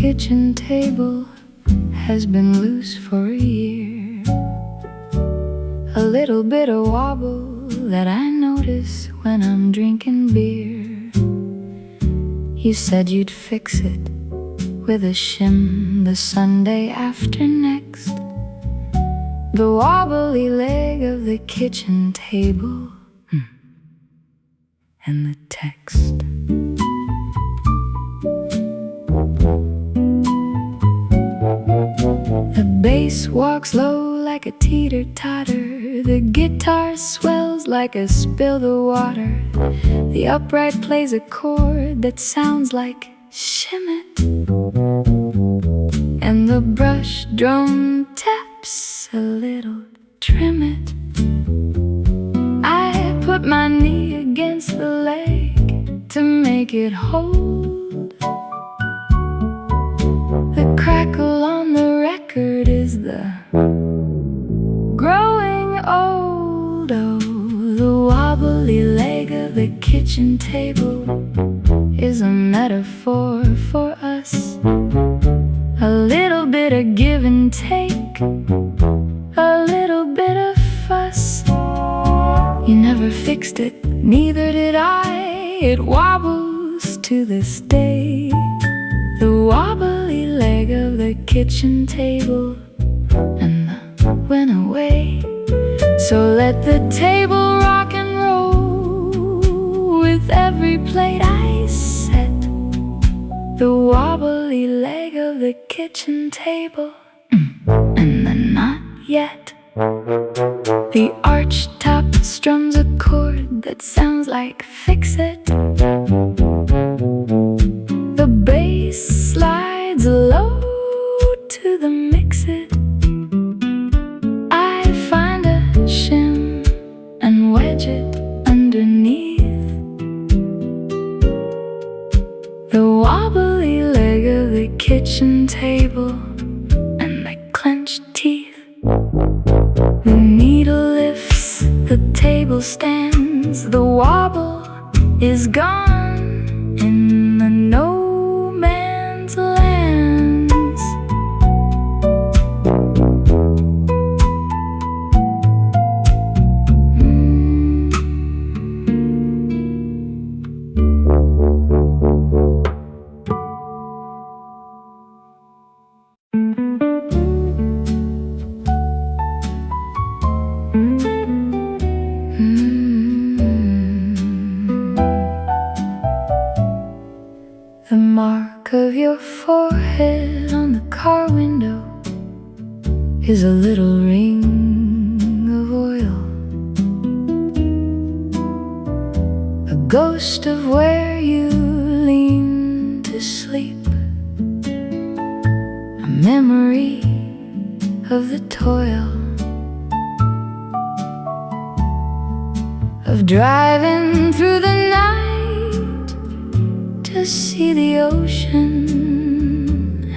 kitchen table has been loose for a year. A little bit of wobble that I notice when I'm drinking beer. You said you'd fix it with a shim the Sunday after next. The wobbly leg of the kitchen table and the text. The bass walks low like a teeter-totter. The guitar swells like a spill of water. The upright plays a chord that sounds like shimmet, and the brush drum taps a little trim it. I put my knee against the leg to make it hold. The crackle on the record is the growing old. Oh, the wobbly leg of the kitchen table is a metaphor for us. A little bit of give and take, a little bit of fuss. You never fixed it, neither did I. It wobbles to this day. The wobbly leg of the kitchen table and the went away. So let the table rock and roll with every plate I set. The wobbly leg of the kitchen table and the not yet. The arch top strums a chord that sounds like fix it. The bass slides low to the mix it. I find a shim and wedge it underneath. The wobbly leg of the kitchen table and my clenched teeth. The needle lifts, the table stands. The wobble is gone in the no man's lands. The mark of your forehead on the car window is a little ring of oil, a ghost of where you lean to sleep, a memory of the toil of driving through the night to see the ocean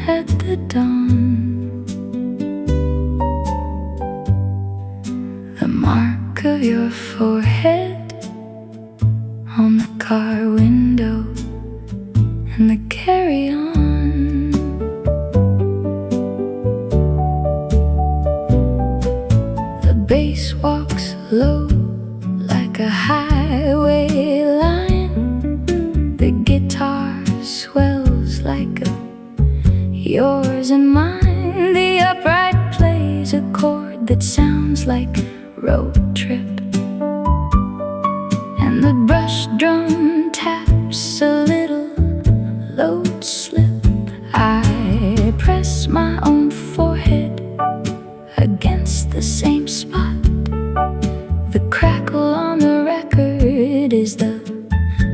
at the dawn. The mark of your forehead on the car window and the carry-on. The bass walks low like a highway line. The guitar swells like yours and mine. The upright plays a chord that sounds like road trip, and the brush drum taps a little load slip. I press my own forehead against the same spot. The crackle on the record is the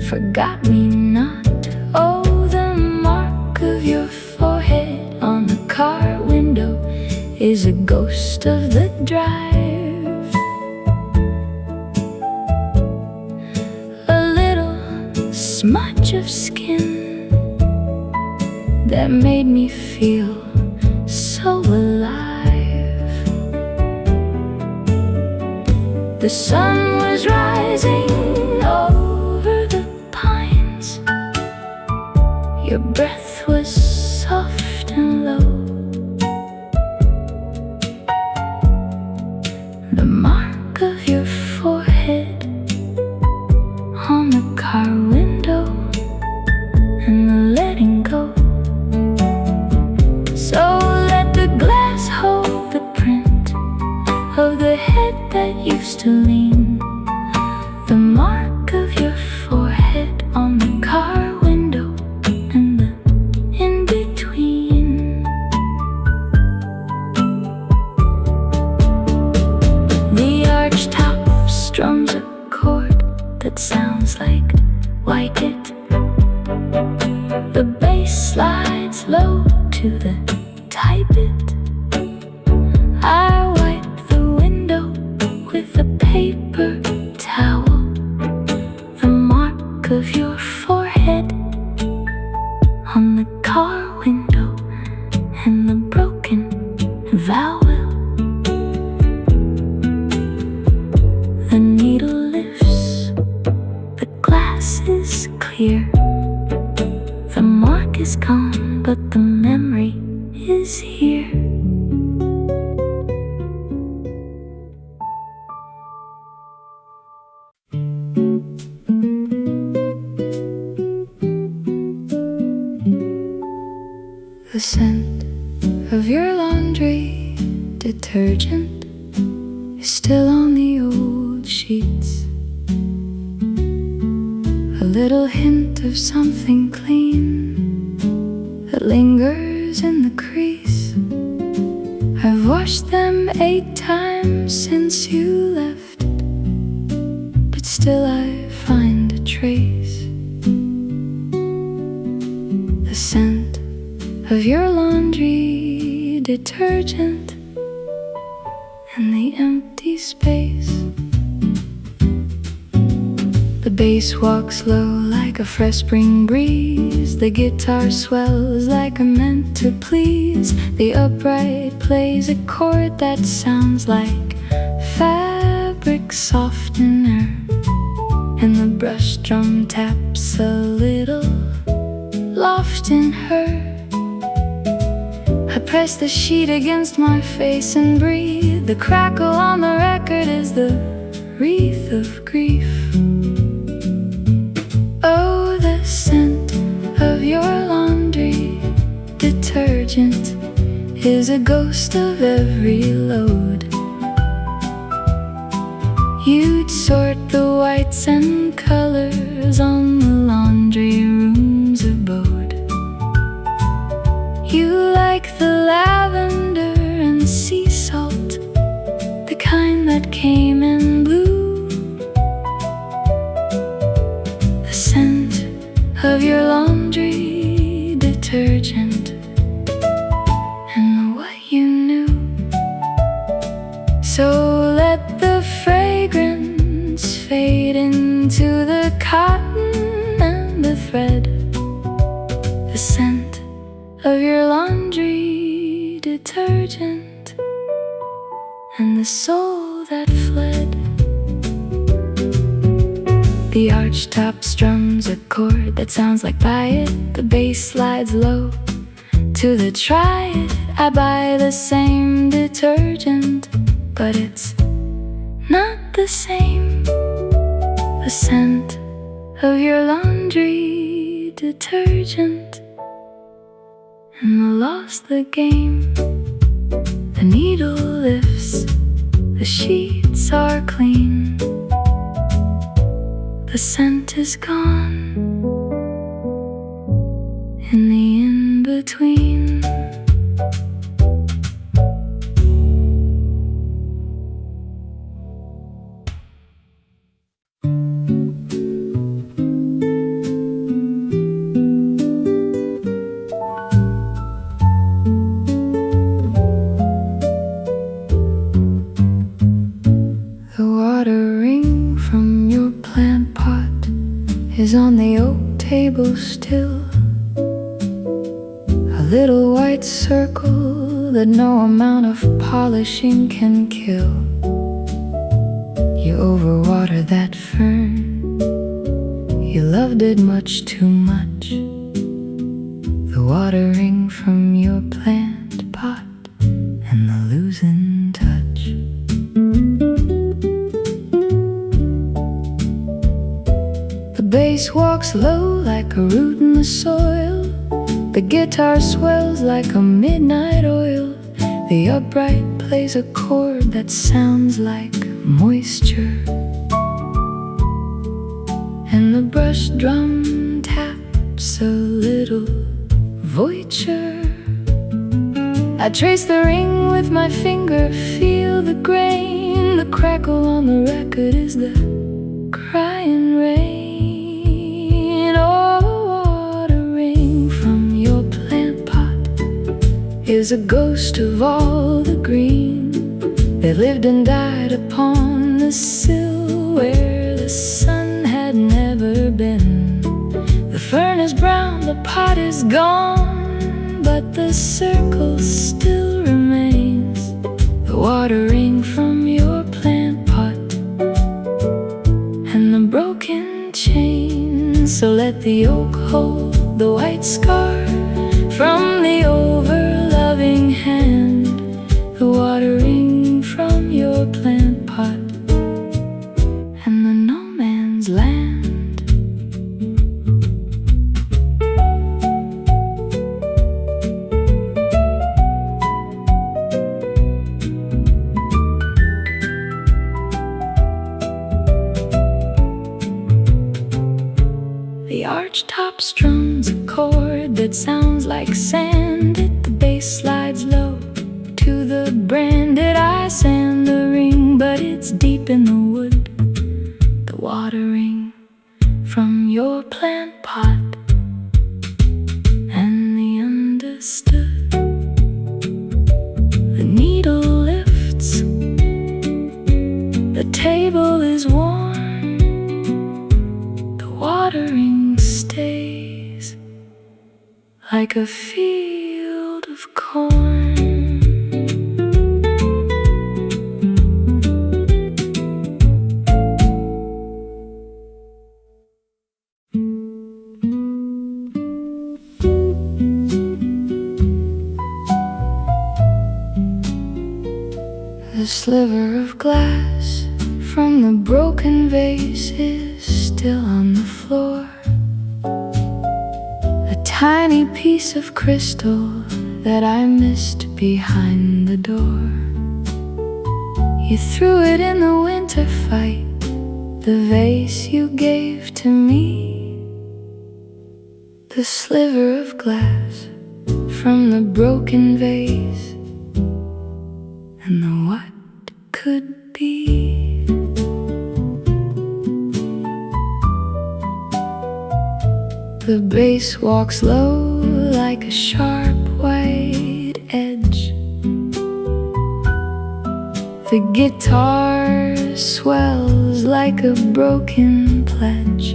forgot-me-not. Oh, the mark of your forehead on the car window is a ghost of the drive. A little smudge of skin that made me feel so alive. The sun was rising over the pines. Your breath was soft that sounds like white it. The bass slides low to the type it. I wipe the window with a paper towel. The mark of your forehead on the car window and the broken vowel. The needle lifts, the glass is clear. The mark is gone, but the memory is here. The scent of your laundry detergent is still on the old sheets. A little hint of something clean that lingers in the crease. I've washed them 8 times since you left, but still I find a trace. The scent of your laundry detergent and the empty space. The bass walks low like a fresh spring breeze. The guitar swells like a meant to please. The upright plays a chord that sounds like fabric softener, and the brush drum taps a little loft in her. I press the sheet against my face and breathe. The crackle on the record is the wreath of grief. Oh, the scent of your laundry detergent is a ghost of every load. You'd sort the whites and colors on the laundry room's abode. You like the lavender and sea salt, the kind that came in blue. The scent of your laundry detergent and what you knew. So let the fragrance fade into the cotton and the thread. The scent of your laundry detergent and the soul that fled. The archtop strums a chord that sounds like buy it. The bass slides low to the try it. I buy the same detergent, but it's not the same. The scent of your laundry detergent and lost the game. The needle lifts, the sheets are clean. The scent is gone in the in-between. The watering from your plant pot is on the oak table still. A little white circle that no amount of polishing can kill. You overwater that fern, you loved it much too much. The watering from your plant pot and the losing touch. The bass walks low like a root in the soil. The guitar swells like a midnight oil. The upright plays a chord that sounds like moisture, and the brush drum taps a little voiture. I trace the ring with my finger, feel the grain. The crackle on the record is the crying rain. is a ghost of all the green that lived and died upon the sill where the sun had never been. The fern is brown, the pot is gone, but the circle still remains. The watering from your plant pot and the broken chain. So let the oak hold the white scar from the over-loving hand, the watering from your plant pot and the no man's land. The archtop strums a chord that sounds like sand. The bass slides low to the branded I sand the ring, but it's deep in the wood. The watering from your plant pot and the understood. The needle lifts, the table is warm, the watering stays like a field of corn. The sliver of glass from the broken vase is still on the floor. A tiny piece of crystal that I missed behind the door. You threw it in the winter fight, the vase you gave to me. The sliver of glass from the broken vase and the what could be. The bass walks low like a sharp white edge. The guitar swells like a broken pledge.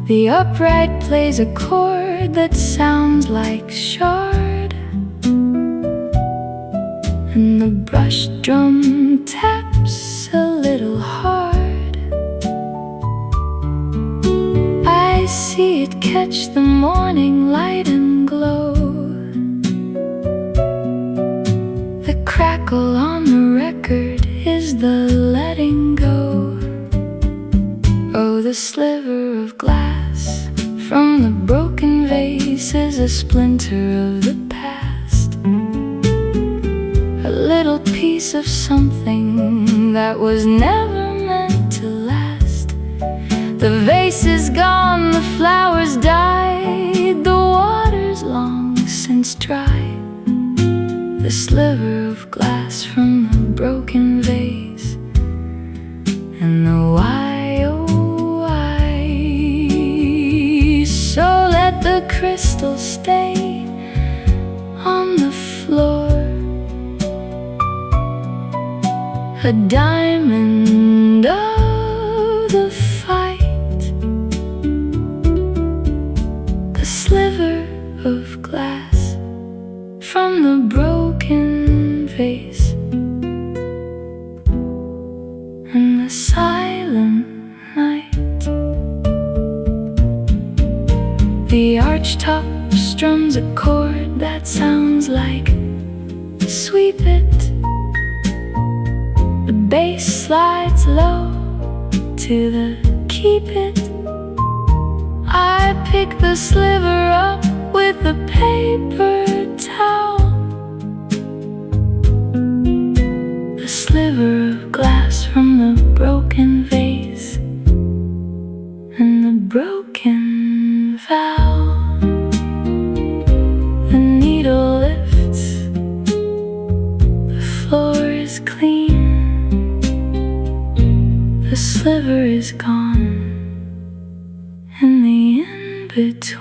The upright plays a chord that sounds like shard, and the brush drum taps a little hard. I see it catch the morning light and glow. The crackle on the record is the letting go. Oh, the sliver of glass from the broken vase is a splinter of the past, a little piece of something that was never meant to last. The vase is gone, the flowers died, the water's long since dry. The sliver of glass from the broken vase and the why, oh why. So let the crystal stay on the floor, a diamond of the fight. The sliver of glass from the broken vase and the silent night. The archtop strums a chord that sounds like sweep it. The bass slides low to the keep it. I pick the sliver up with a paper towel. The sliver of glass from the broken vase and the broken vow. The needle lifts, the floor is clean, the sliver is gone, and the in-between.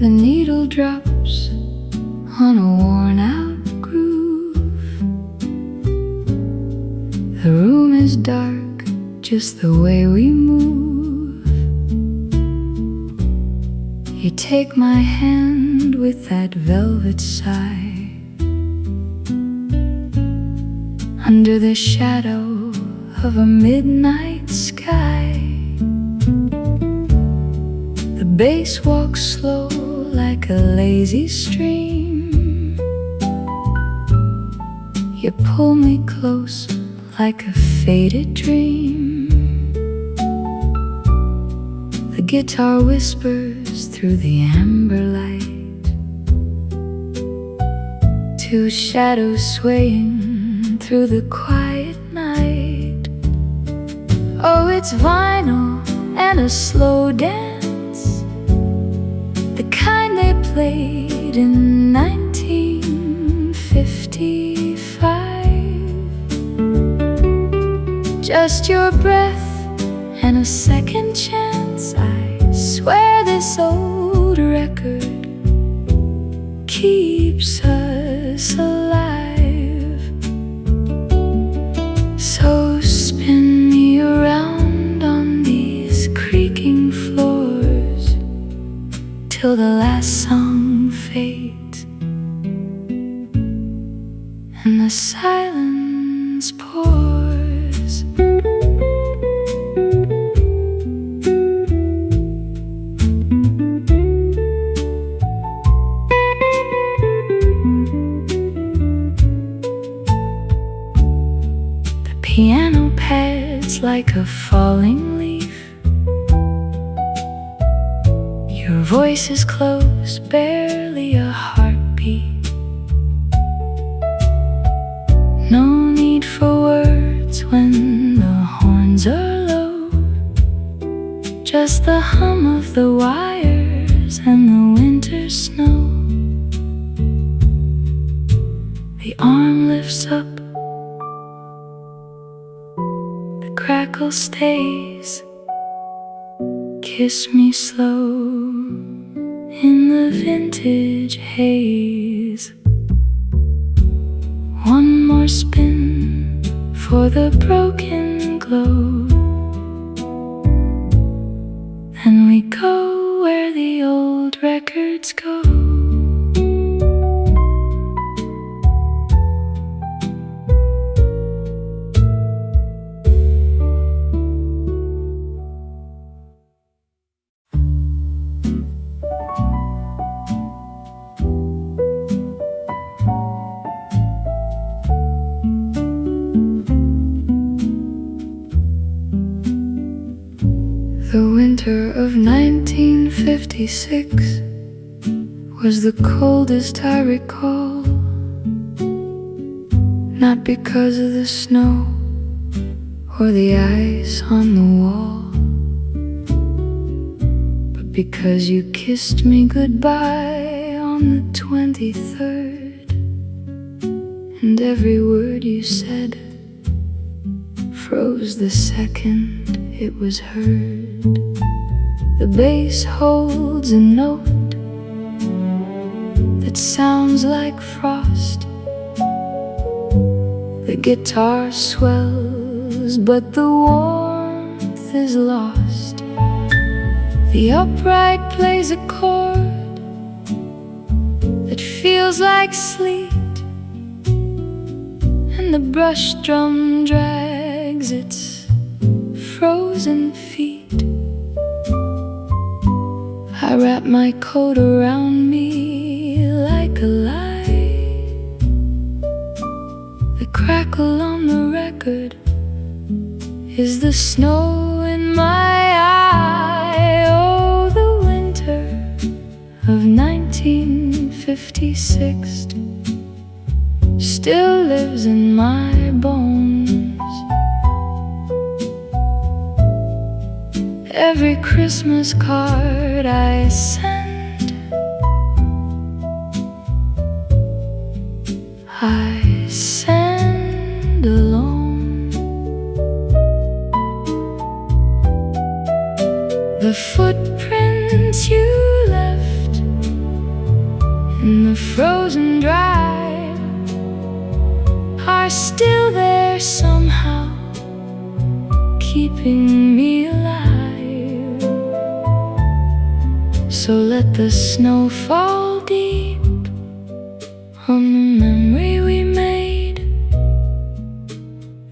The needle drops on a worn-out groove. The room is dark, just the way we move. You take my hand with that velvet sigh. Under the shadow of a midnight sky, the bass walks slow like a lazy stream. You pull me close like a faded dream. The guitar whispers through the amber light. Two shadows swaying through the quiet night. Oh, it's vinyl and a slow dance, the kind they played in 1955. Just your breath and a second chance. I swear this old record keeps us alive. So spin me around on these creaking floors till the last song fades and the silence pours. The piano pads like a falling leaf. Your voice is close, barely a heartbeat. No need for words when the horns are low. Just the hum of the wires and the winter snow. The arm lifts up, the crackle stays. Kiss me slow in the vintage haze. One more spin for the broken glow. Then we go where the old records go. The winter of 1956 was the coldest I recall. Not because of the snow or the ice on the wall, but because you kissed me goodbye on the 23rd, and every word you said froze the second it was heard. The bass holds a note that sounds like frost. The guitar swells, but the warmth is lost. The upright plays a chord that feels like sleet, and the brush drum drags its frozen feet. I wrap my coat around me like a lie. The crackle on the record is the snow in my eye. Oh, the winter of 1956 still lives in my bones. Every Christmas card I send, I send alone. The footprints you left and the frozen dry are still there somehow, keeping me alive. So let the snow fall deep on the memory we made,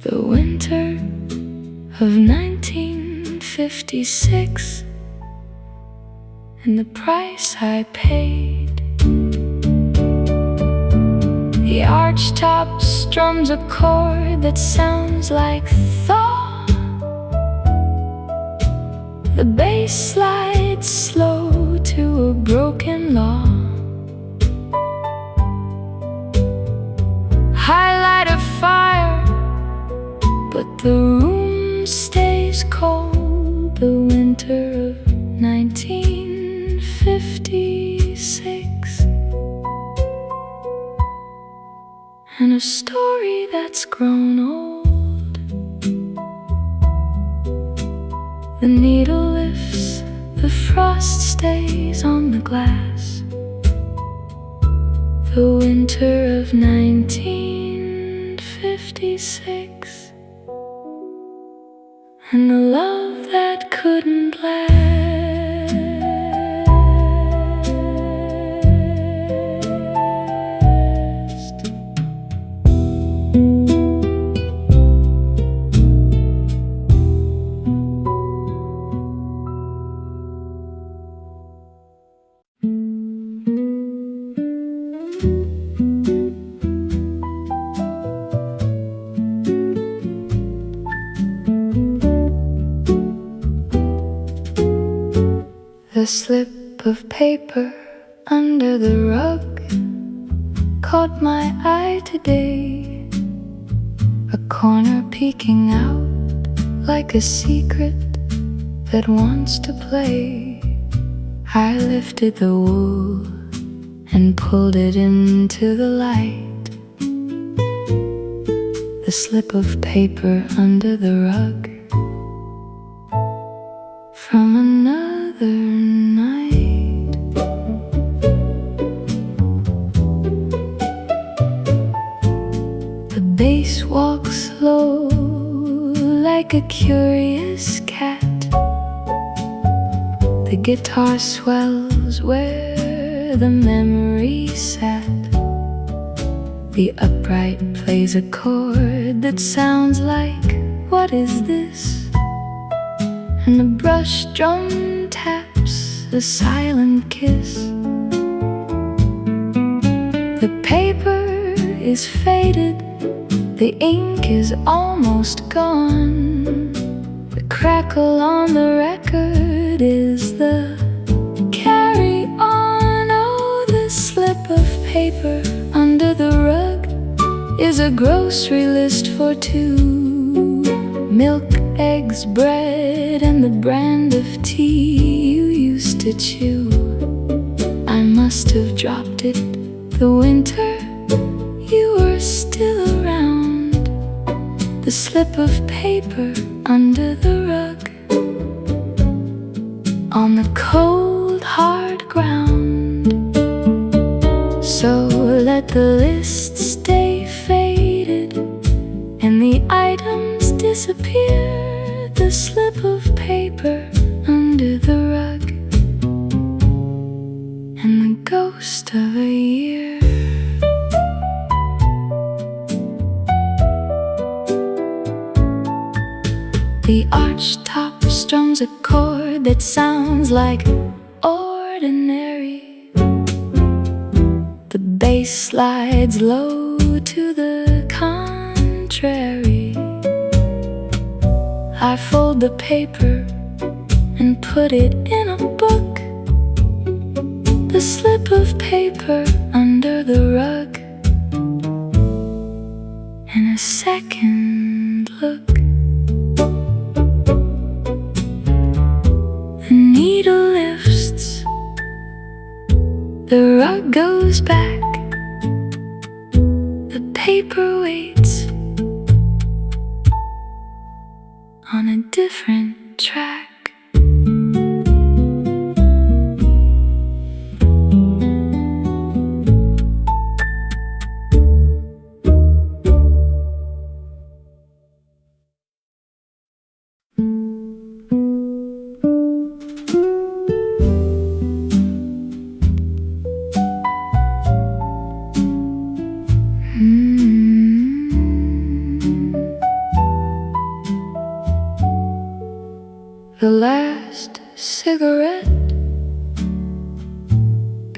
the winter of 1956, and the price I paid. The archtop strums a chord that sounds like thaw. The bass slides slow to a broken law. Highlight a fire, but the room stays cold. The winter of 1956, and a story that's grown old. The needle lifts, the frost stays on the glass. The winter of 1956, and the love that couldn't last. The slip of paper under the rug caught my eye today, a corner peeking out like a secret that wants to play. I lifted the wool and pulled it into the light. The slip of paper under the rug from another night. The bass walks slow like a curious cat. The guitar swells where the memory sat. The upright plays a chord that sounds like, what is this? And the brush drum taps a silent kiss. The paper is faded, the ink is almost gone. The crackle on the record is the carry on. Oh, the slip of paper under the rug is a grocery list for two. Milk, eggs, bread, and the brand of tea you used to chew. I must have dropped it the winter you were still around. The slip of paper under the rug on the cold, hard ground. So let the list stay faded and the items disappear. The slip of paper under the rug and the ghost of a year. The archtop strums a chord that sounds like ordinary. The bass slides low to the contrary. I fold the paper and put it in a book. The slip of paper under the rug and a second look. The needle lifts, the rug goes back, the paper waits on a different track.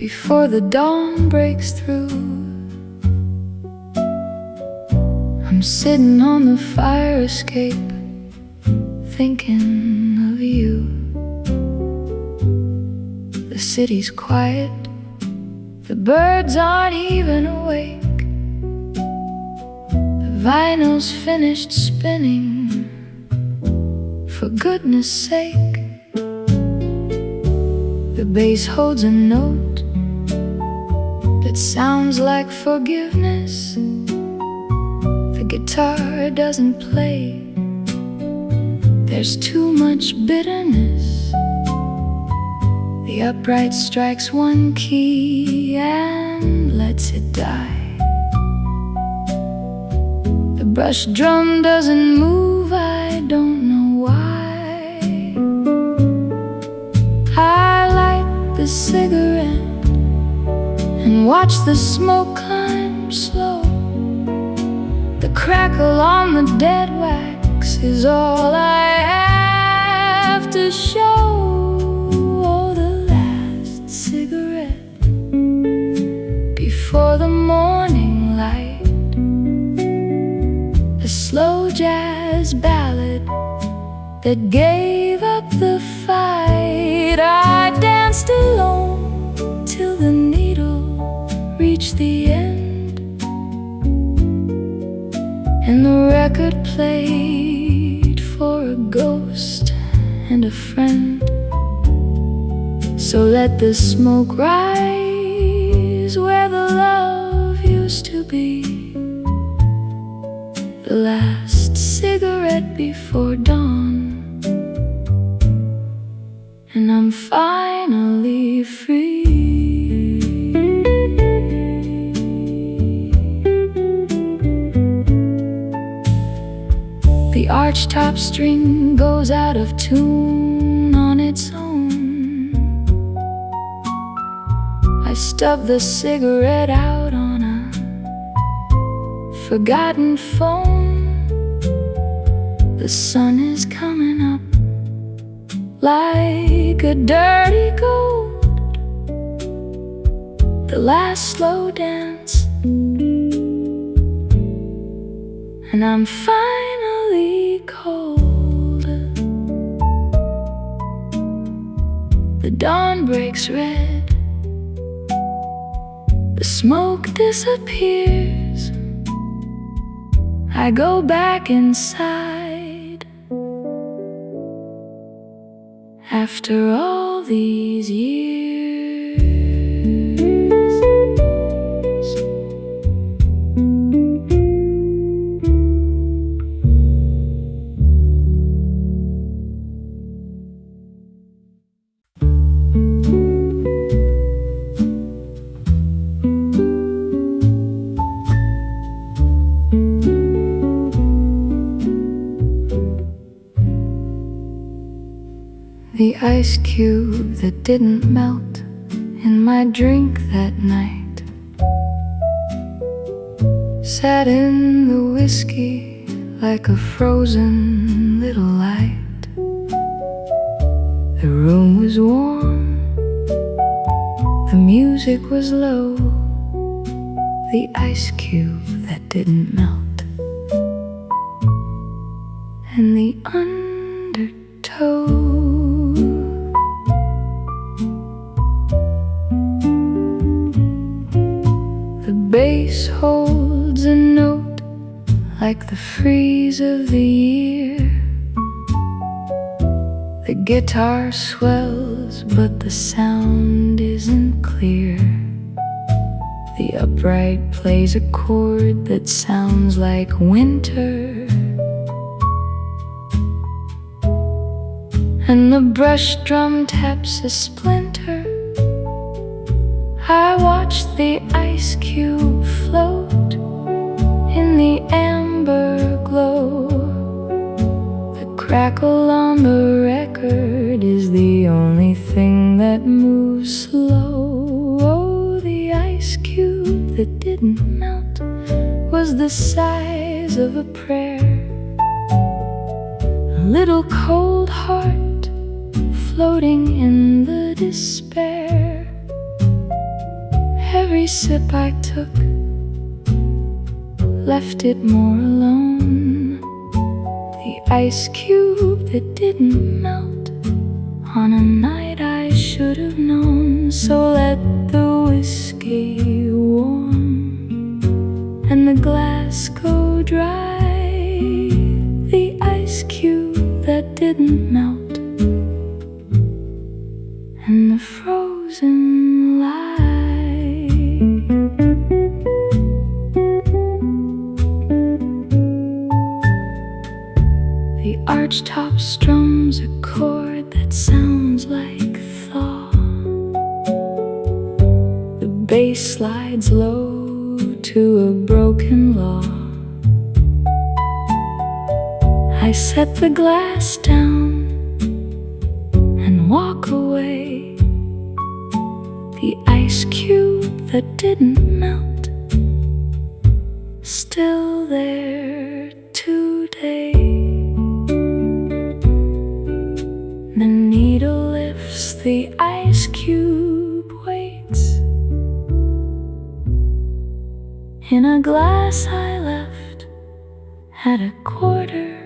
before the dawn breaks through. I'm sitting on the fire escape, thinking of you. The city's quiet, the birds aren't even awake. The vinyl's finished spinning, for goodness sake. The bass holds a note that sounds like forgiveness. The guitar doesn't play, there's too much bitterness. The upright strikes one key and lets it die. The brush drum doesn't move, I don't know why. I light the cigarette and watch the smoke climb slow. The crackle on the dead wax is all I have to show. Oh, the last cigarette before the morning light. A slow jazz ballad that gave up the fight. I danced alone till the needle reached the end, and the record played for a ghost and a friend. So let the smoke rise where the love used to be. The last cigarette before dawn, and I'm finally free. The archtop string goes out of tune on its own. I stub the cigarette out on a forgotten phone. The sun is coming up like a dirty goat. The last slow dance, and I'm finally cold. The dawn breaks red, the smoke disappears. I go back inside after all these years. The ice cube that didn't melt in my drink that night sat in the whiskey like a frozen little light. The room was warm, the music was low. The ice cube that didn't melt, and the undertow. The bass holds a note like the freeze of the year. The guitar swells, but the sound isn't clear. The upright plays a chord that sounds like winter, and the brush drum taps a splinter. I watch the ice cube float in the amber glow. The crackle on the record is the only thing that moves slow. Oh, the ice cube that didn't melt was the size of a prayer. A little cold heart floating in the despair. Every sip I took left it more alone. The ice cube that didn't melt on a night I should have known. So let the whiskey warm and the glass go dry. The ice cube that didn't melt and the frozen lie. The archtop strums a chord that sounds like thaw. The bass slides low to a broken law. I set the glass down and walk away. The ice cube that didn't melt, still there today. The needle lifts, the ice cube waits. In a glass I left at 7:45.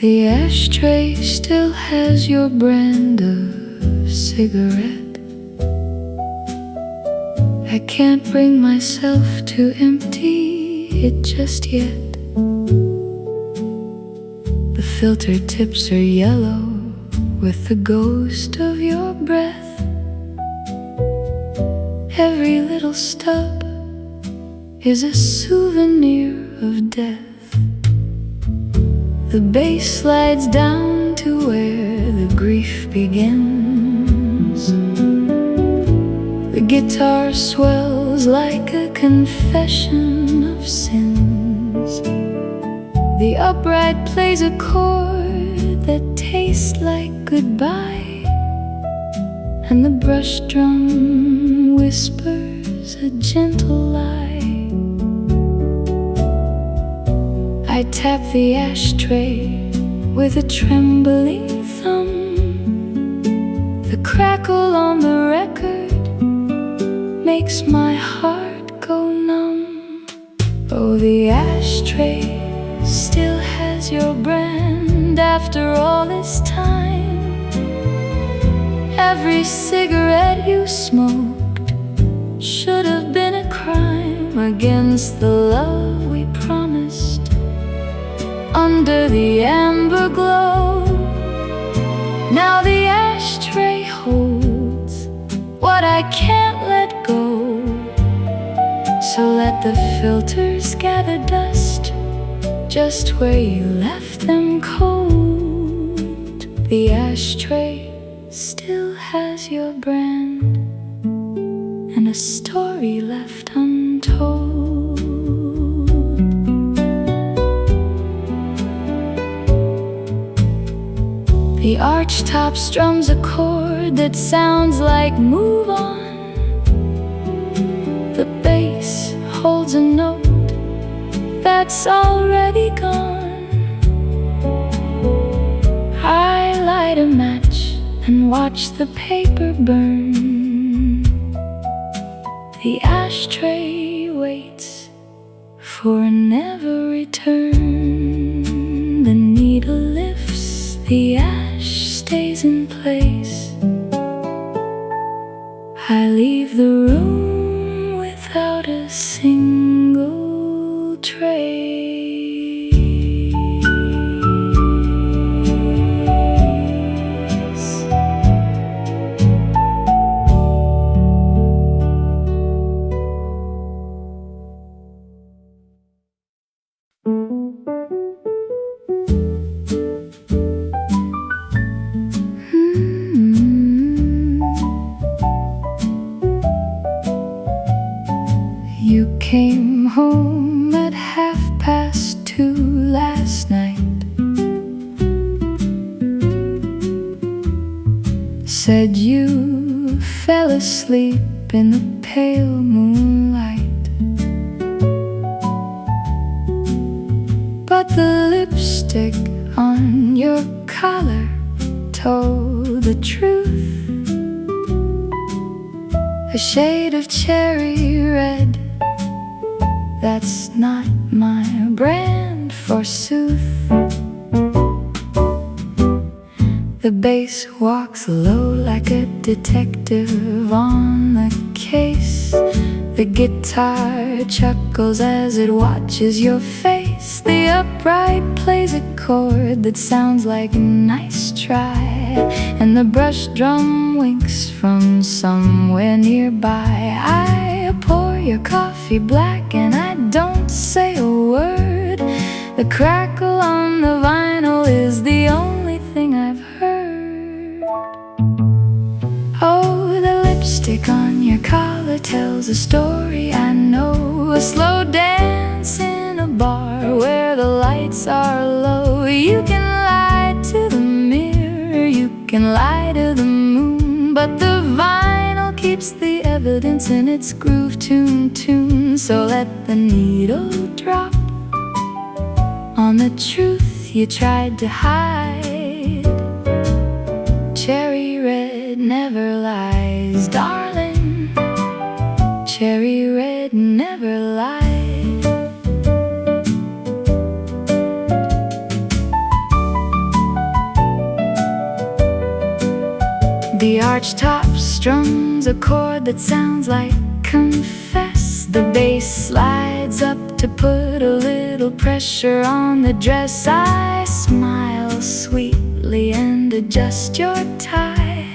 The ashtray still has your brand of cigarette. I can't bring myself to empty it just yet. The filter tips are yellow with the ghost of your breath. Every little stub is a souvenir of death. The bass slides down to where the grief begins. The guitar swells like a confession of sins. The upright plays a chord that tastes like goodbye, and the brush drum whispers a gentle lie. I tap the ashtray with a trembling thumb. The crackle on the record makes my heart go numb. Oh, the ashtray still has your brand after all this time. Every cigarette you smoked should have been a crime against the love we promised. Under the amber glow, now the ashtray holds what I can't let go. So let the filters gather dust just where you left them cold. The ashtray still has your brand and a story left untold. The archtop strums a chord that sounds like move on. The bass holds a note that's already gone. I light a match and watch the paper burn. The ashtray waits for a never return. The needle lifts, the ash stays in place. I leave the room without a single trace. you fell asleep in the pale moonlight. But the lipstick on your collar told the truth. A shade of cherry red, that's not my brand, forsooth. The bass walks low like a detective on the case. The guitar chuckles as it watches your face. The upright plays a chord that sounds like a nice try, and the brush drum winks from somewhere nearby. I pour your coffee black and I don't say a word. The crackle on the vinyl is the only thing I've heard. Oh, the lipstick on your collar tells a story I know. A slow dance in a bar where the lights are low. You can lie to the mirror, you can lie to the moon, but the vinyl keeps the evidence in its groove tune. So let the needle drop on the truth you tried to hide. Cherry red never lies, darling. Cherry red never lies. The archtop strums a chord that sounds like confess. The bass slides up to put a little pressure on the dress. I smile sweetly and adjust your tie.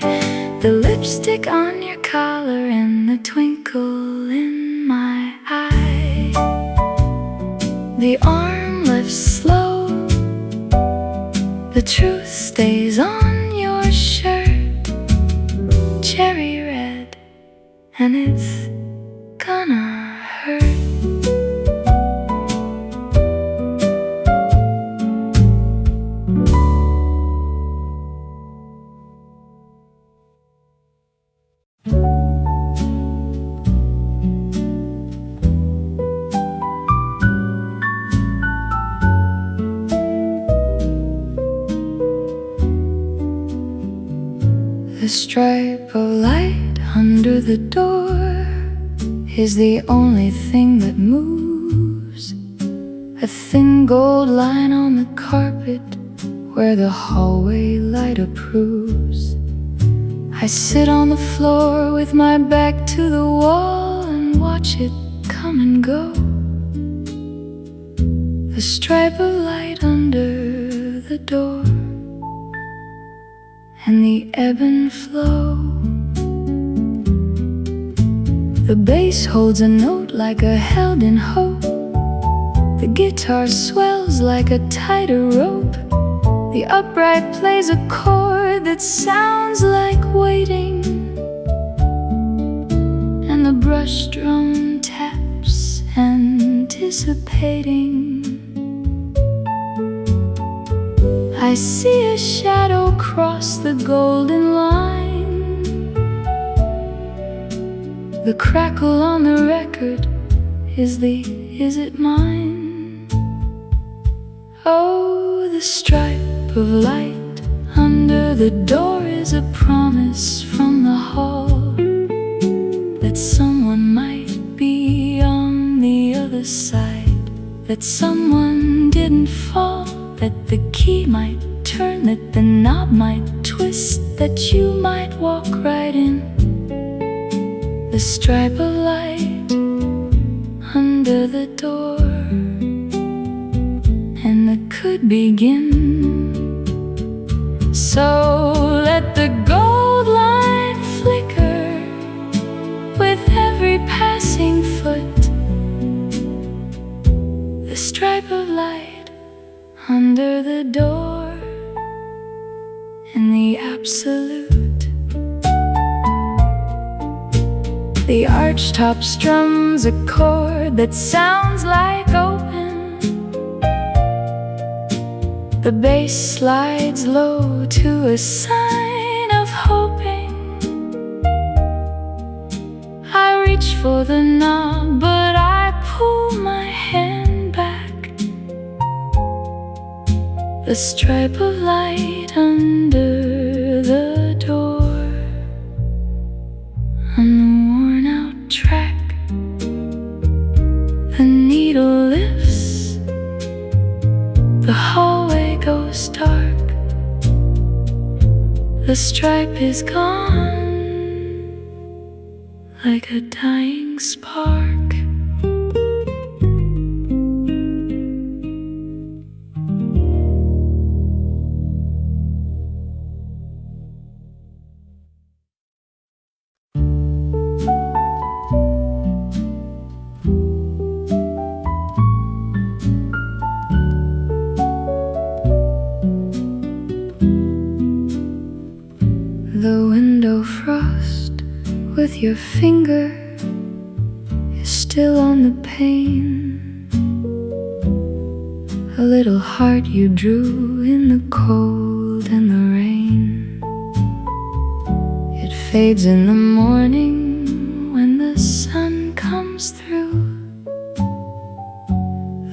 The lipstick on your collar and the twinkle in my eye. The arm lifts slow, the truth stays on your shirt. Cherry red, and it's gonna hurt. The stripe of light under the door is the only thing that moves. A thin gold line on the carpet where the hallway light approves. I sit on the floor with my back to the wall and watch it come and go. The stripe of light under the door and the ebb and flow. The bass holds a note like a held in hope. The guitar swells like a tighter rope. The upright plays a chord that sounds like waiting, and the brush drum taps anticipating. I see a shadow cross the golden line. The crackle on the record is it mine? Oh, the stripe of light under the door is a promise from the hall that someone might be on the other side, that someone didn't fall, that the key might turn, that the knob might twist, that you might walk right in. The stripe of light under the door, and the could begin. So let the gold light flicker with every passing foot. The stripe of light under the door and the absolute. The archtop strums a chord that sounds like open. The bass slides low to a sign of hoping. reach for the knob, but I pull my hand back. The stripe of light under the door, on the worn-out track, the needle lifts, the hallway goes dark. The stripe is gone, like a dying spark. The window frost with your finger is still on the pane. A little heart you drew in the cold and the rain. It fades in the morning when the sun comes through.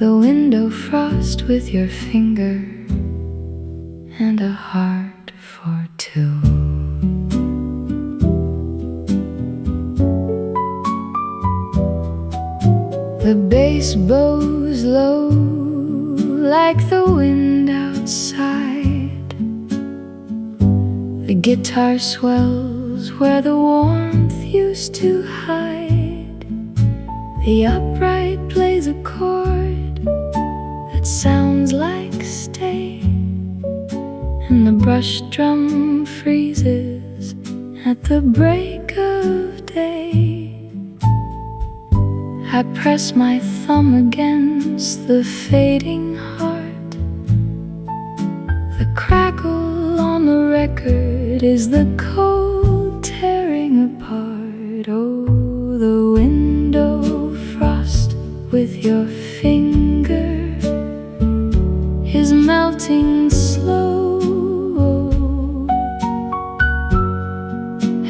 The window frost with your finger and a heart for two. The bass bows low like the wind outside. The guitar swells where the warmth used to hide. The upright plays a chord that sounds like stay, and the brush drum freezes at the break of day. I press my thumb against the fading heart. The crackle on the record is the cold tearing apart. Oh, the window frost with your finger is melting slow.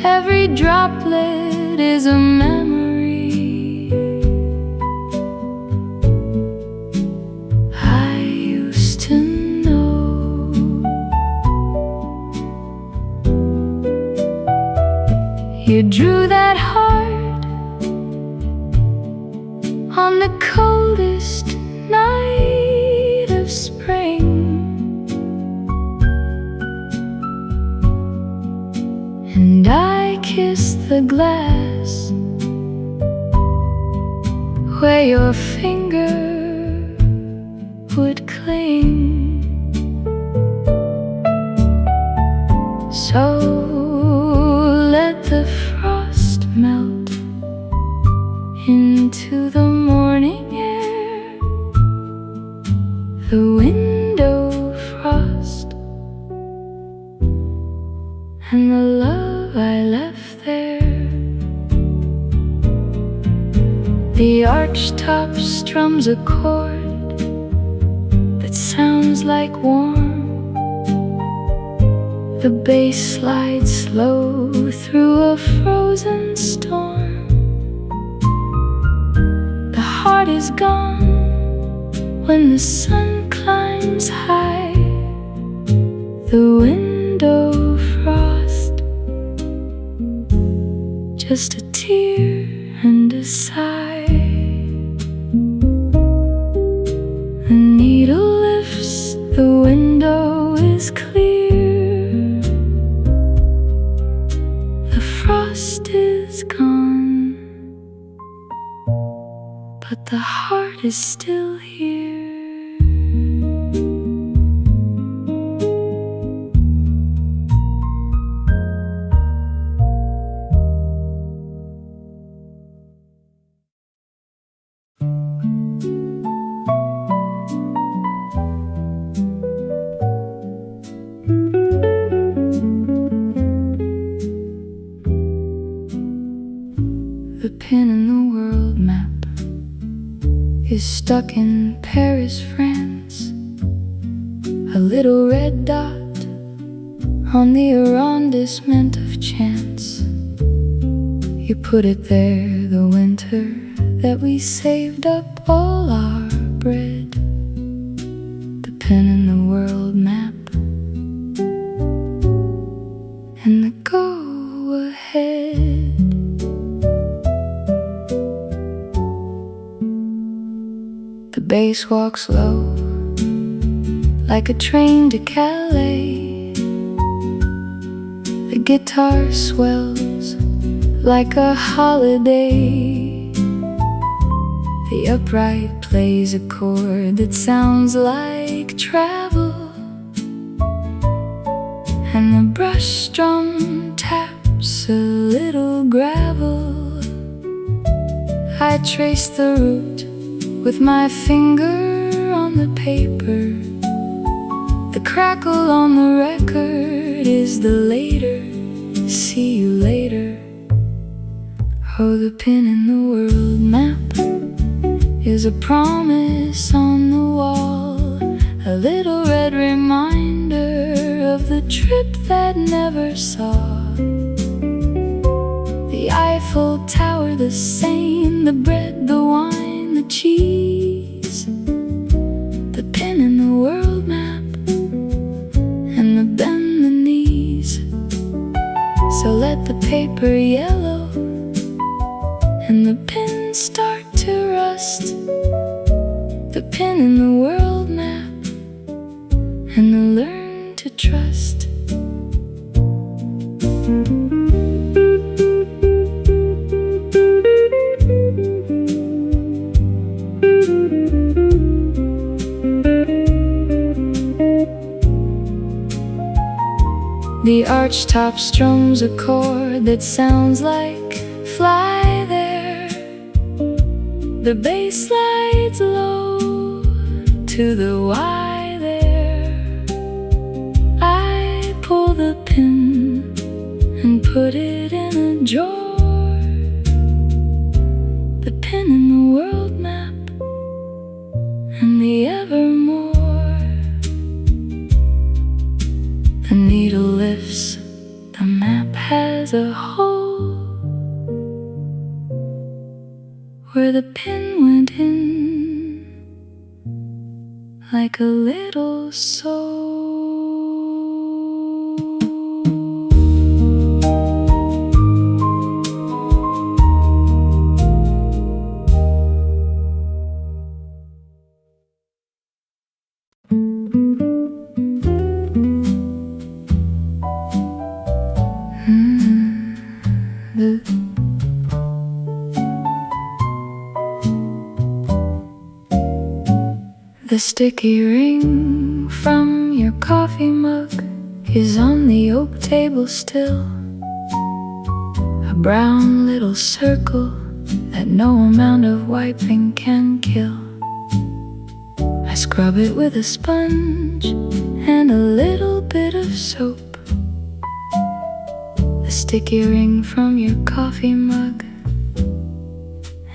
Every droplet is a memory you drew that heart on the coldest night of spring, and I kissed the glass where your finger would cling. So let the frost melt into the morning air. The window frost and the love I left there. The archtop strums a chord that sounds like warm. The bass slides slow through a frozen storm. The heart is gone when the sun climbs high. The window frost, just a tear and a sigh. The needle lifts, the window is clear. Frost is gone, but the heart is still here. The pin in the world map is stuck in Paris, France. A little red dot on the arrondissement of chance. You put it there the winter that we saved up all our bread. The pen in the world map and the go-ahead. The bass walks low like a train to Calais. The guitar swells like a holiday. The upright plays a chord that sounds like travel, and the brush drum taps a little gravel. I trace the route with my finger on the paper. The crackle on the record is the later, see you later. Oh, the pin in the world map is a promise on the wall, a little red reminder of the trip that never saw the Eiffel Tower the same, the bread, the wine, the cheese. The pin in the world map and the bend the knees. So let the paper yellow and the pins start to rust. The pin in the world map and the learn to trust. The archtop strums a chord that sounds like fly there. The bass slides low to the why there. I pull the pin and put it in a drawer. The pin in the world map and the evermore. The needle lifts, the map has a hole where the pin went in like a little soul. The sticky ring from your coffee mug is on the oak table still, a brown little circle that no amount of wiping can kill. I scrub it with a sponge and a little bit of soap. The sticky ring from your coffee mug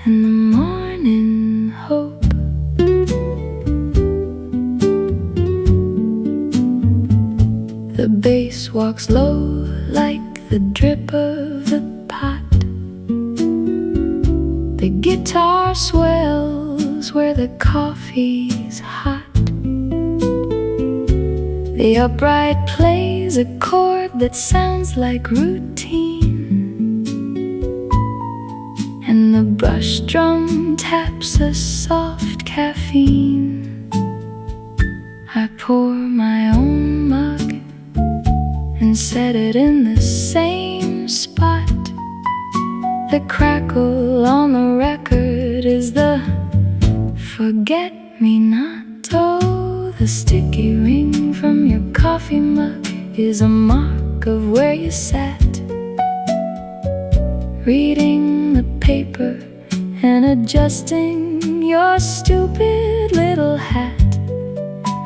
and the morning hope. The bass walks low like the drip of the pot. The guitar swells where the coffee's hot. The upright plays a chord that sounds like routine, and the brush drum taps a soft caffeine. I pour my own mug and set it in the same spot. The crackle on the record is the forget-me-not. Oh, the sticky ring from your coffee mug is a mark of where you sat, reading the paper and adjusting your stupid little hat.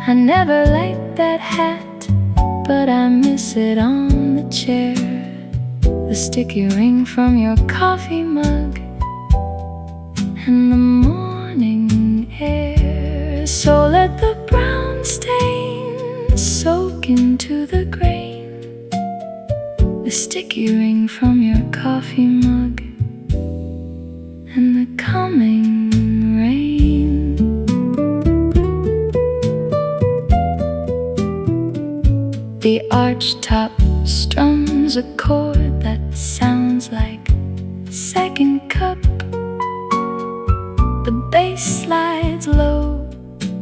I never liked that hat, but I miss it on the chair. The sticky ring from your coffee mug and the morning air. So let the brown stain soak into the grain. The sticky ring from your coffee mug and the coming rain. The archtop strums a chord that sounds like second cup. The bass slides low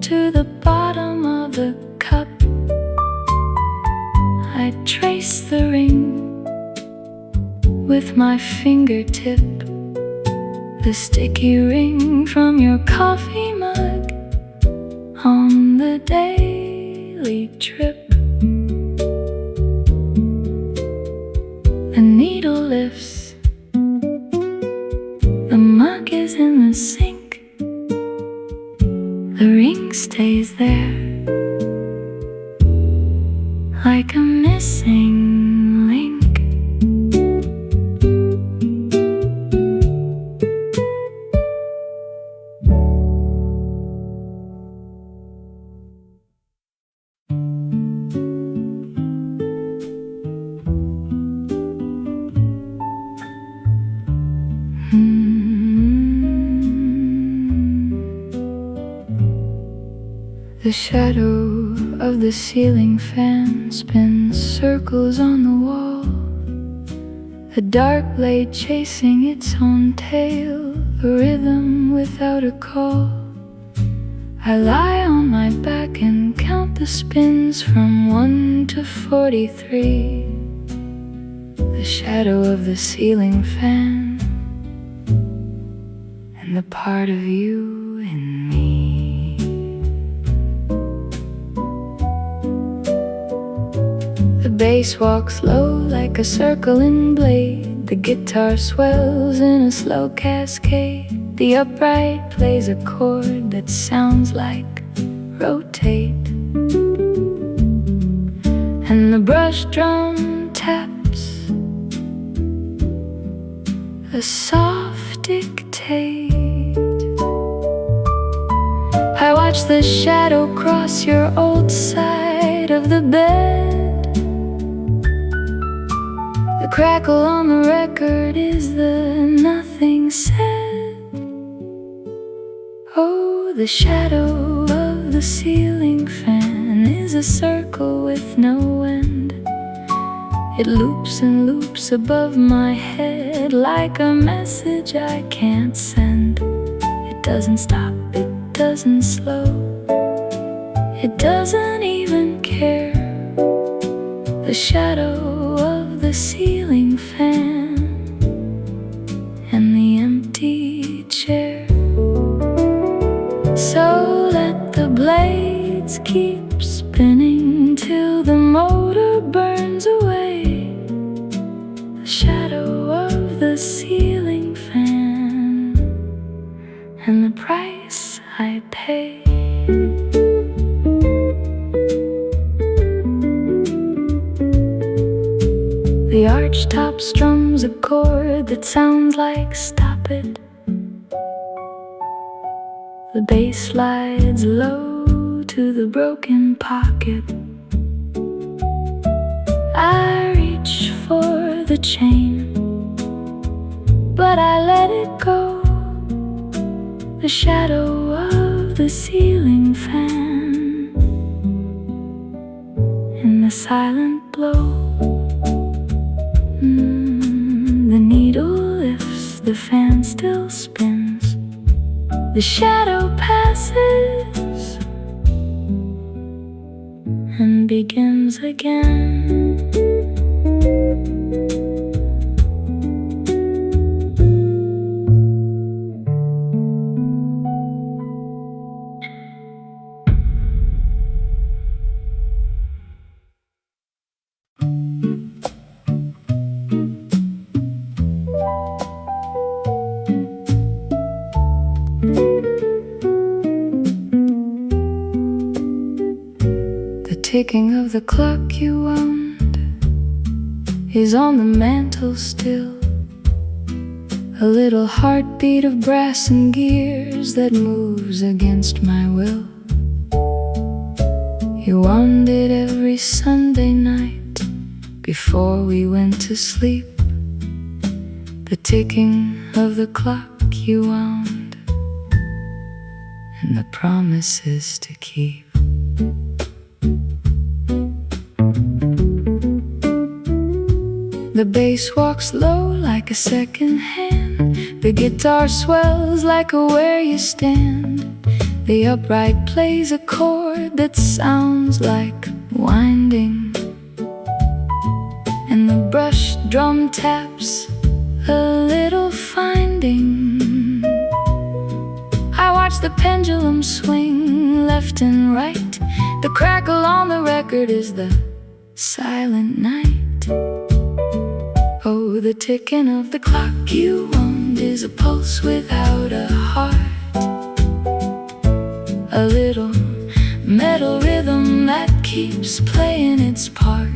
to the bottom of the cup. I trace the ring with my fingertip, the sticky ring from your coffee mug on the daily trip. The needle lifts, the mug is in the sink, the ring stays there like a missing link. The shadow of the ceiling fan spins circles on the wall, a dark blade chasing its own tail, a rhythm without a call. I lie on my back and count the spins from 1 to 43. The shadow of the ceiling fan and the part of you in me. The bass walks low like a circling blade. The guitar swells in a slow cascade. The upright plays a chord that sounds like rotate. And the brush drum taps a soft dictate. I watch the shadow cross your old side of the bed. The crackle on the record is the nothing said. Oh, the shadow of the ceiling fan is a circle with no end. It loops and loops above my head like a message I can't send. It doesn't stop, it doesn't slow, it doesn't even care. The shadow of the ceiling fan and the empty chair. So let the blades keep spinning till the motor burns away. The shadow of the ceiling fan and the price I pay. The archtop strums a chord that sounds like stop it. The bass slides low to the broken pocket. I reach for the chain, but I let it go. The shadow of the ceiling fan in the silent blow. The needle lifts, the fan still spins. The shadow passes and begins again. The ticking of the clock you wound is on the mantle still, a little heartbeat of brass and gears that moves against my will. You wound it every Sunday night before we went to sleep. The ticking of the clock you wound, and the promises to keep. The bass walks low like a second hand. The guitar swells like a where you stand. The upright plays a chord that sounds like winding, and the brush drum taps a little finding. I watch the pendulum swing left and right. The crackle on the record is the silent night. Oh, the ticking of the clock you wound is a pulse without a heart, a little metal rhythm that keeps playing its part.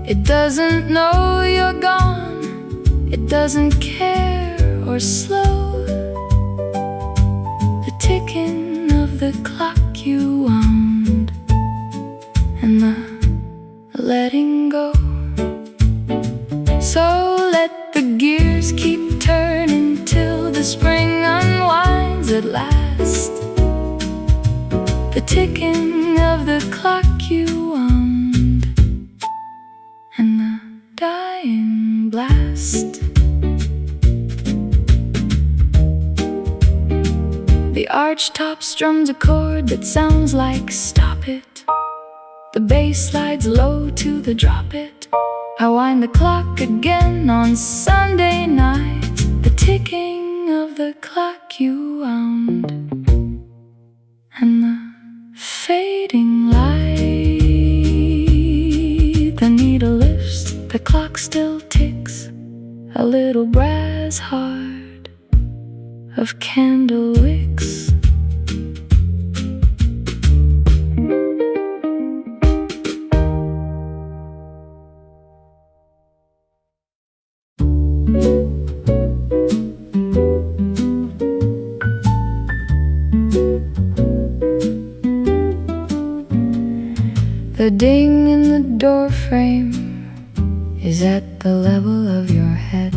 It doesn't know you're gone, it doesn't care or slow. The ticking of the clock you wound, and the letting go. So let the gears keep turning till the spring unwinds at last. The ticking of the clock you wound, and the dying blast. The archtop strums a chord that sounds like stop it. The bass slides low to the drop it. I wind the clock again on Sunday night. The ticking of the clock you wound, and the fading light. The needle lifts, the clock still ticks, a little brass heart of candle wicks. The ding in the door frame is at the level of your head.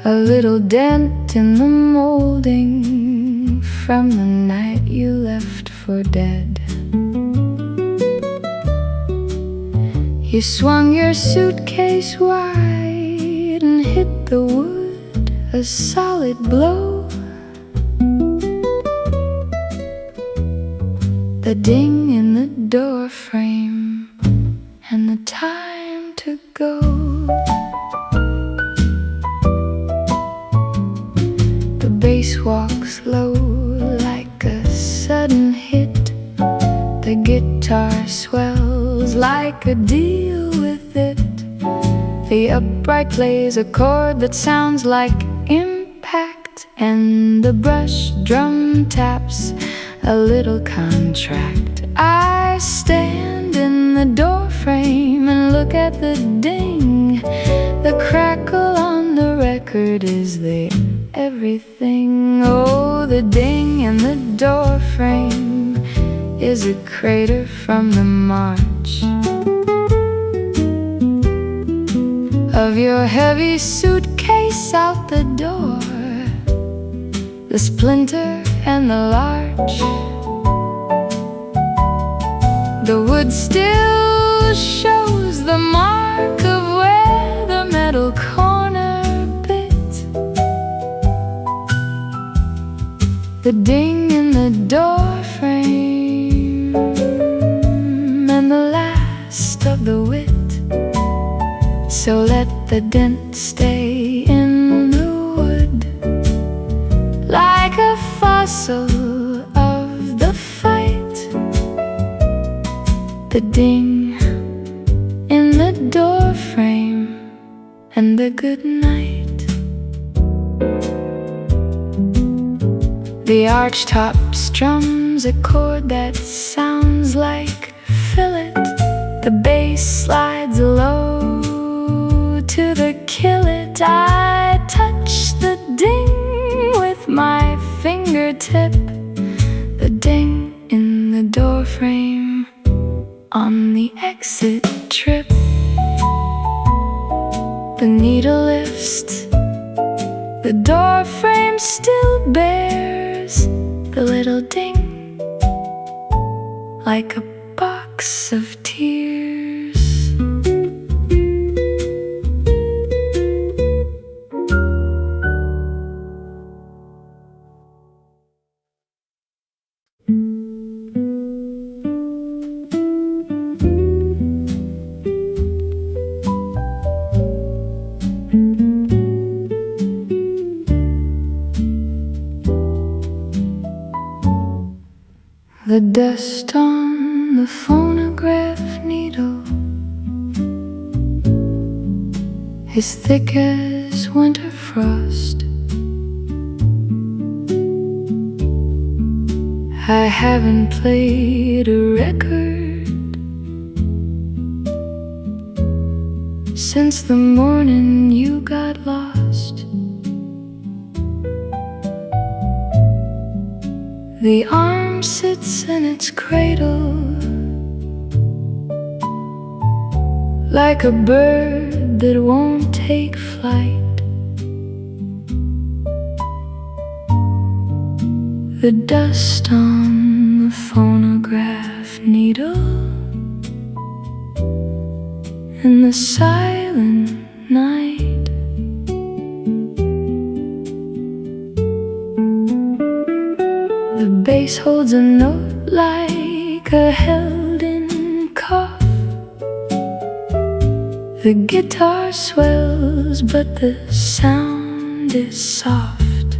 A little dent in the molding from the night you left for dead. You swung your suitcase wide and hit the wood a solid blow. The ding in the door frame and the time to go. The bass walks low like a sudden hit. The guitar swells like a deal with it. The upright plays a chord that sounds like impact, and the brush drum taps a little contract. I stand in the door frame and look at the ding. The crackle on the record is the everything. Oh, the ding in the door frame is a crater from the march of your heavy suitcase out the door. The splinter and the larch, the wood still shows the mark of where the metal corner bit. The ding in the door frame and the last of the wit. So let the dent stay in the wood like a fossil of the fight. The ding in the door frame and the good night. The archtop strums a chord that sounds like fillet. The bass slides low to the kill it. I touch the ding with my fingertip. The ding in the door frame on the exit trip. The needle lifts, the door frame still bears the little ding, like a box of tears. The dust on the phonograph needle is thick as winter frost. I haven't played a record since the morning you got lost. The arm sits in its cradle like a bird that won't take flight. The dust on the phonograph needle in the silent night. The bass holds a note like a held-in cough. The guitar swells, but the sound is soft.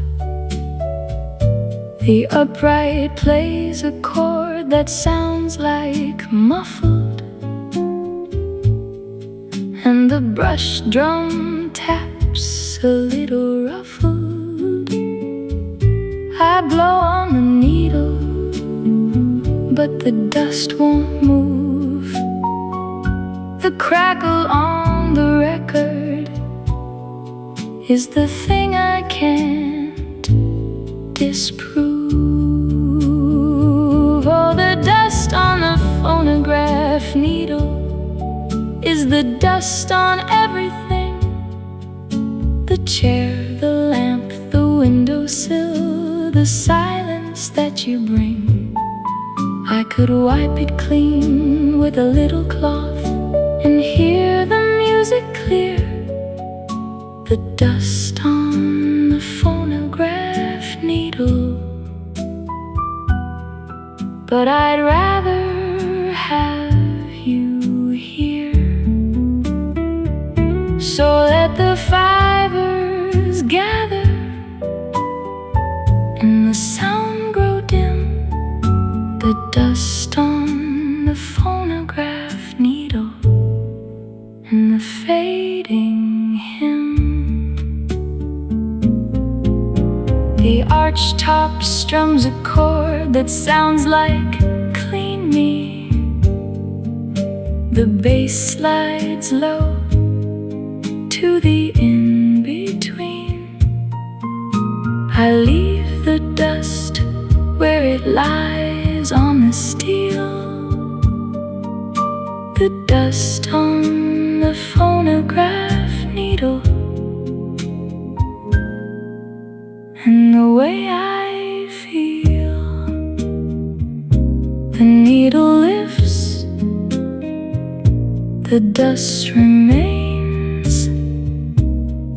The upright plays a chord that sounds like muffled, and the brush drum taps a little ruffled. I blow on the needle, but the dust won't move. The crackle on the record is the thing I can't disprove. Oh, the dust on the phonograph needle is the dust on everything. The chair, the lamp, the windowsill, the silence that you bring. I could wipe it clean with a little cloth and hear the music clear. The dust on the phonograph needle. But I'd rather have you here. So let the fivers gather and the sound grow dim. The dust on the phonograph needle and the fading hymn. The archtop strums a chord that sounds like clean me. The bass slides low to the in-between. I leave the dust where it lies on the steel. The dust on the phonograph needle, and the way I feel. The needle lifts, the dust remains,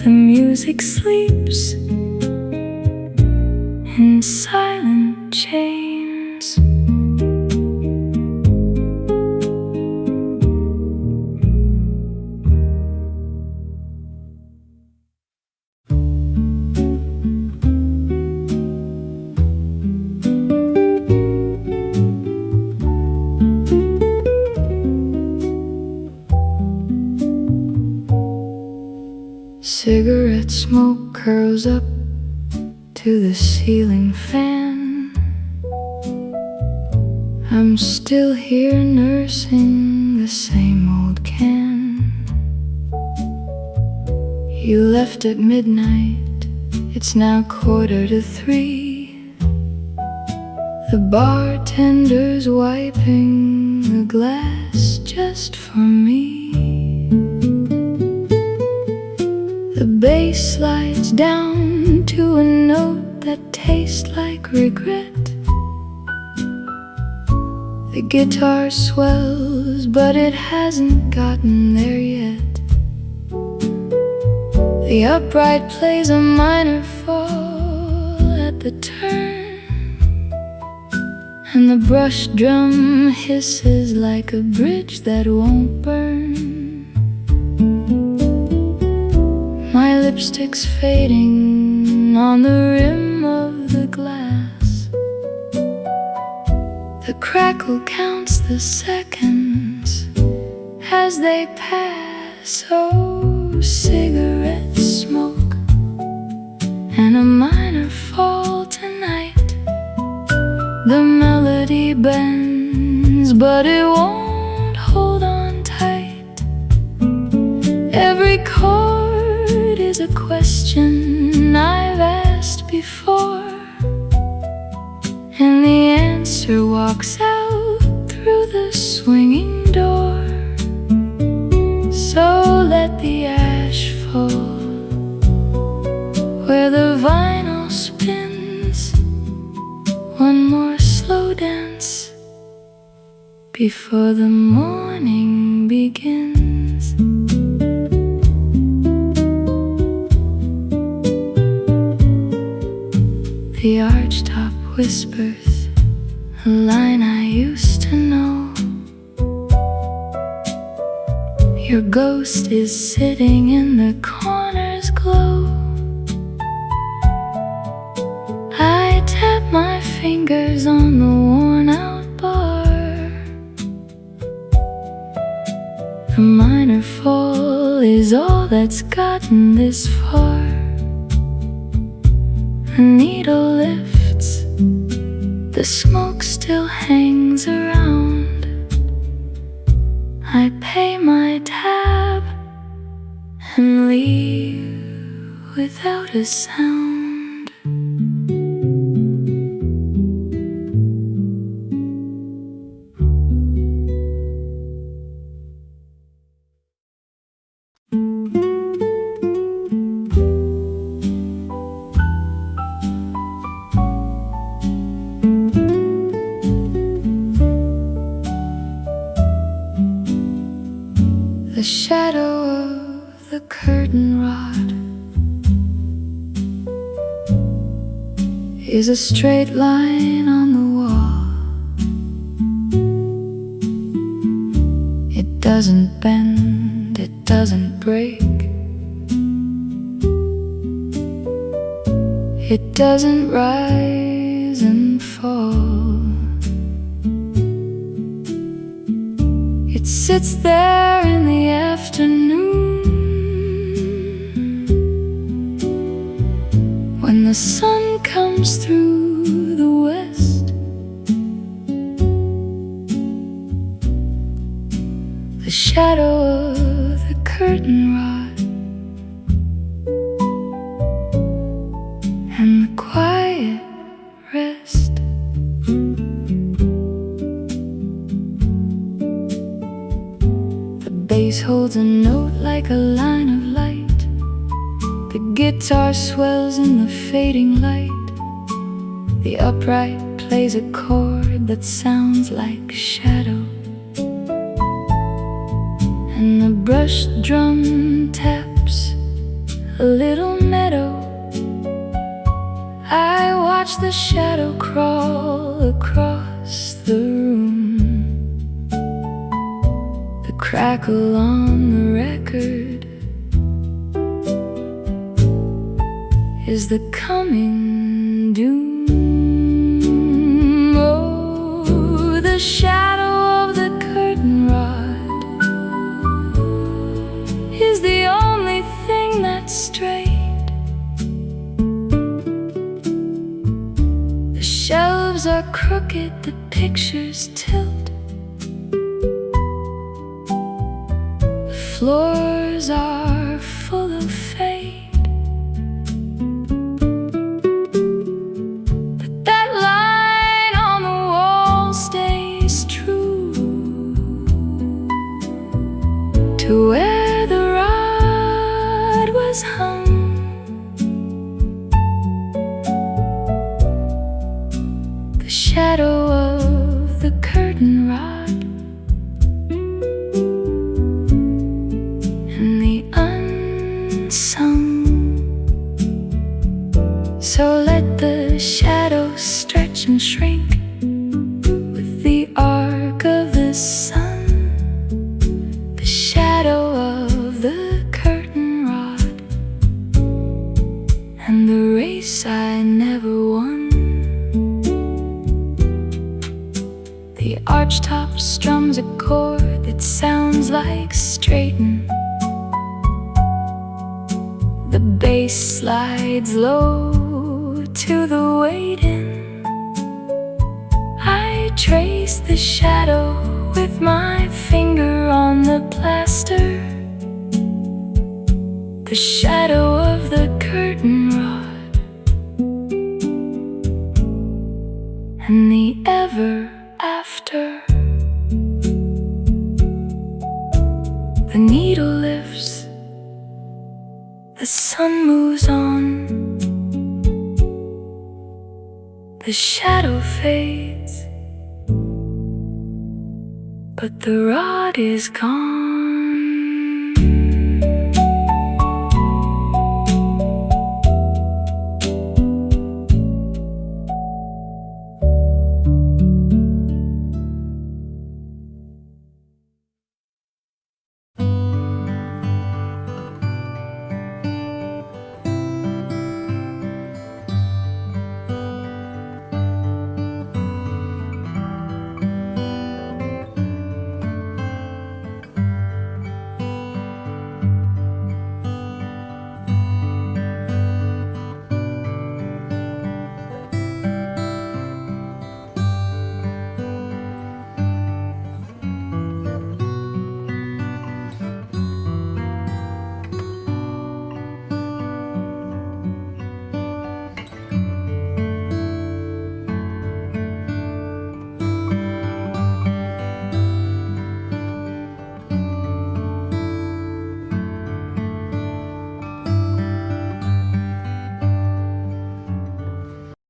the music sleeps in silent chains. Cigarette smoke curls up to the ceiling fan. I'm still here nursing the same old can. You left at midnight, it's now 2:45. The bartender's wiping the glass just for me. bass slides down to a note that tastes like regret. The guitar swells, but it hasn't gotten there yet. The upright plays a minor fall at the turn, and the brush drum hisses like a bridge that won't burn. My lipstick's fading on the rim of the glass. The crackle counts the seconds as they pass. Oh, cigarette smoke and a minor fall tonight. The melody bends, but it won't hold on tight. Every chord is a question I've asked before, and the answer walks out through the swinging door. So let the ash fall where the vinyl spins. One more slow dance before the morning begins. The archtop whispers a line I used to know. Your ghost is sitting in the corner's glow. I tap my fingers on the worn-out bar. The minor fall is all that's gotten this far. The needle lifts, the smoke still hangs around. I pay my tab and leave without a sound. The shadow of the curtain rod is a straight line on the wall. It doesn't bend, it doesn't break, it doesn't rise and fall. It sits there in the afternoon when the sun comes through the west. The shadow of the curtain rod and the quiet rest. The bass holds a note like a line of light. The guitar swells in the fading light. The upright plays a chord that sounds like shadow, and the brush drum taps a little meadow. I watch the shadow crawl across the room. The crackle on the record is the coming doom. Oh, the shadow of the curtain rod is the only thing that's straight. The shelves are crooked, the pictures tilt. The floors are full of fade. To where the rod was hung, shadow of the curtain rod, and the race I never won. The archtop strums a chord that sounds like Straighten. The bass slides low to the wait-in. I trace the shadow with my finger on the plaster, the shadow of the curtain rod, and the ever after. The needle lifts, the sun moves on, the shadow fades, but the rod is gone.